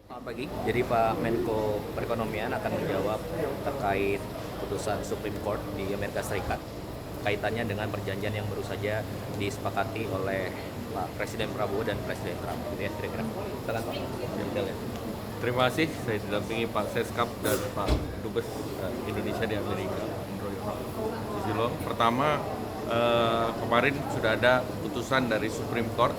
Selamat pagi. Jadi Pak Menko Perekonomian akan menjawab terkait putusan Supreme Court di Amerika Serikat kaitannya dengan perjanjian yang baru saja disepakati oleh Pak Presiden Prabowo dan Presiden Trump. Gitu ya kira-kira. Silakan Pak. Detailnya. Terima kasih, saya didampingi Pak Seskap dan Pak Dubes Indonesia di Amerika, Susilo. Pertama, kemarin sudah ada putusan dari Supreme Court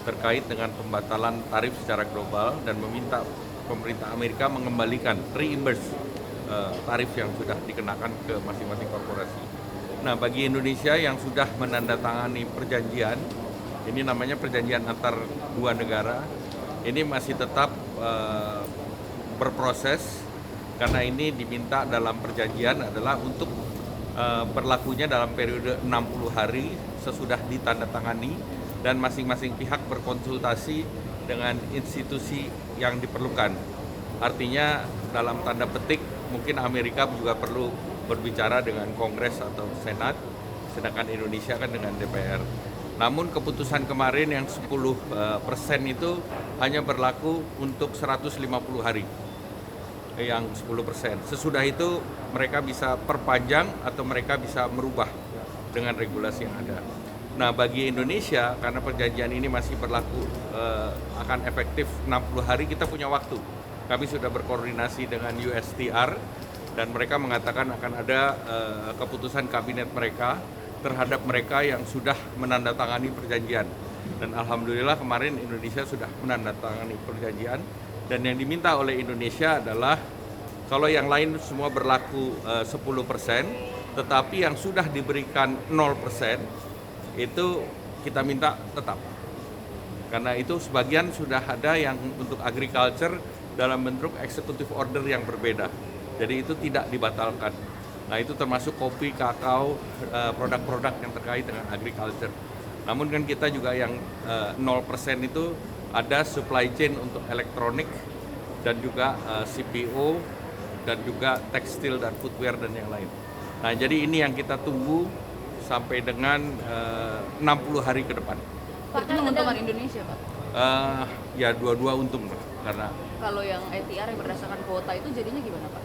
terkait dengan pembatalan tarif secara global dan meminta pemerintah Amerika mengembalikan reimburse tarif yang sudah dikenakan ke masing-masing korporasi. Nah, bagi Indonesia yang sudah menandatangani perjanjian, ini namanya perjanjian antar dua negara, ini masih tetap berproses karena ini diminta dalam perjanjian adalah untuk berlakunya dalam periode 60 hari sesudah ditandatangani dan masing-masing pihak berkonsultasi dengan institusi yang diperlukan. Artinya dalam tanda petik mungkin Amerika juga perlu berbicara dengan Kongres atau Senat, sedangkan Indonesia kan dengan DPR. Namun keputusan kemarin yang 10% itu hanya berlaku untuk 150 hari, yang 10%. Sesudah itu mereka bisa perpanjang atau mereka bisa merubah dengan regulasi yang ada. Nah, bagi Indonesia karena perjanjian ini masih berlaku akan efektif 60 hari, kita punya waktu. Kami sudah berkoordinasi dengan USTR dan mereka mengatakan akan ada keputusan kabinet mereka terhadap mereka yang sudah menandatangani perjanjian. Dan alhamdulillah kemarin Indonesia sudah menandatangani perjanjian dan yang diminta oleh Indonesia adalah kalau yang lain semua berlaku 10%, tetapi yang sudah diberikan 0% itu kita minta tetap. Karena itu sebagian sudah ada yang untuk agriculture dalam bentuk executive order yang berbeda. Jadi itu tidak dibatalkan. Nah, itu termasuk kopi, kakao, produk-produk yang terkait dengan agriculture. Namun kan kita juga yang 0% itu ada supply chain untuk elektronik dan juga CPO dan juga tekstil dan footwear dan yang lain. Nah, jadi ini yang kita tunggu sampai dengan 60 hari ke depan. Pak, kan menguntungkan Indonesia, Pak? Ya dua-dua untung karena Kalau yang ETR yang berdasarkan kuota itu jadinya gimana, Pak?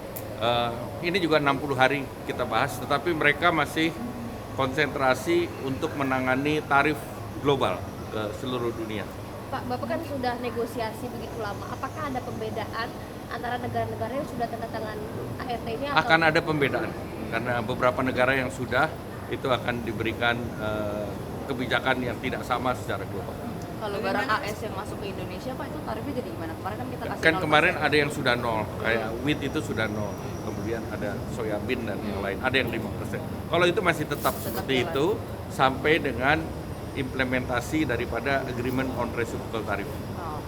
ini juga 60 hari kita bahas, tetapi mereka masih konsentrasi untuk menangani tarif global ke seluruh dunia. Pak, Bapak kan sudah negosiasi begitu lama. Apakah ada pembedaan antara negara-negara yang sudah tanda tangan ART ini? Atau Akan ada pembedaan, karena beberapa negara yang sudah itu akan diberikan kebijakan yang tidak sama secara global. Kalau barang AS yang masuk ke Indonesia, Pak, itu tarifnya jadi gimana? Kemarin kan kita kasih Kan 0%. kemarin ada yang sudah nol, kayak wheat itu sudah nol, kemudian ada soybean dan yang lain, ada yang 5%. Kalau itu masih tetap seperti jalan. itu sampai dengan implementasi daripada agreement on reciprocal tariff. Oh.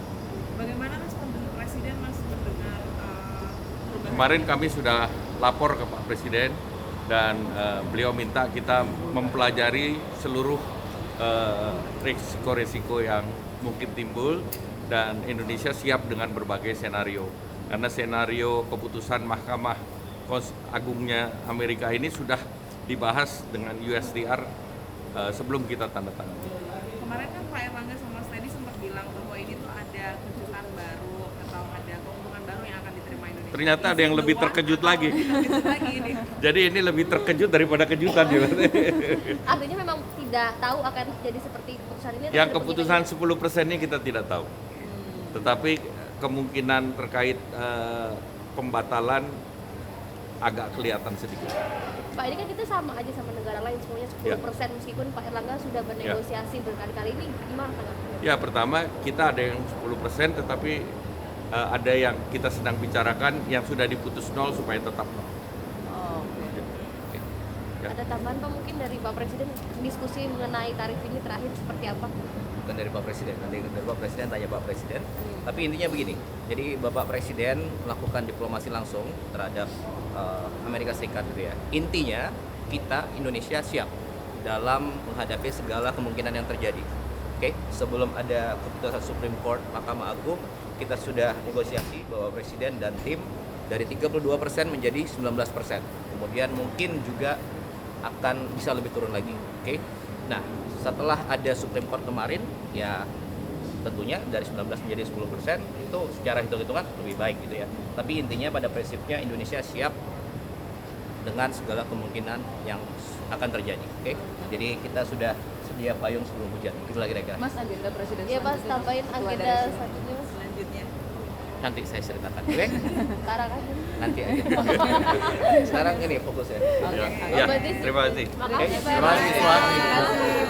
Bagaimana respon dari Presiden Mas mendengar perubahan? Kemarin kami sudah lapor ke Pak Presiden dan beliau minta kita mempelajari seluruh risiko-risiko yang mungkin timbul dan Indonesia siap dengan berbagai senario. Karena senario keputusan Mahkamah Agungnya Amerika ini sudah dibahas dengan USTR sebelum kita tanda tangan. Kemarin kan Pak Erlangga sama Mas Teddy sempat bilang bahwa ini tuh ada kejutan baru atau ada keuntungan baru yang akan diterima Indonesia. Ternyata ada yang lebih terkejut lagi. Terkejut lagi ini. Jadi ini lebih terkejut daripada kejutan ya. artinya memang tidak tahu akan jadi seperti keputusan ini? atau Yang ada keputusan bagaimana? 10%-nya kita tidak tahu. Tetapi kemungkinan terkait pembatalan agak kelihatan sedikit. Pak, ini kan kita sama aja sama negara lain semuanya 10%, meskipun Pak Erlangga sudah bernegosiasi berkali-kali. Ini gimana tanggapannya? Ya, pertama kita ada yang 10% tetapi ada yang kita sedang bicarakan yang sudah diputus nol supaya tetap nol. Oh, oke. Oke. Ya. Ada tambahan Pak mungkin dari Pak Presiden diskusi mengenai tarif ini terakhir seperti apa? Bukan dari Pak Presiden, nanti dari Pak Presiden tanya Pak Presiden. Tapi intinya begini, jadi Bapak Presiden melakukan diplomasi langsung terhadap Amerika Serikat gitu ya. Intinya kita Indonesia siap dalam menghadapi segala kemungkinan yang terjadi. Oke, sebelum ada keputusan Supreme Court Mahkamah Agung, kita sudah negosiasi bahwa Presiden dan tim dari 32% menjadi 19%. Kemudian mungkin juga akan bisa lebih turun lagi. Oke. Nah, setelah ada Supreme Court kemarin, ya tentunya dari 19 menjadi 10% itu secara hitung-hitungan lebih baik gitu ya. Tapi intinya pada prinsipnya Indonesia siap dengan segala kemungkinan yang akan terjadi. Oke, jadi kita sudah sedia payung sebelum hujan. Itulah kira-kira. Mas, agenda presiden Ya Mas, selanjutnya tambahin setelah agenda dari sini. selanjutnya Mas. Selanjutnya Nanti saya ceritakan. Oke, Sekarang aja. nanti aja. Sekarang ini fokus ya. Oke. Ya, Berarti terima kasih. Makasih Oke, Pak. terima kasih semua. Terima kasih.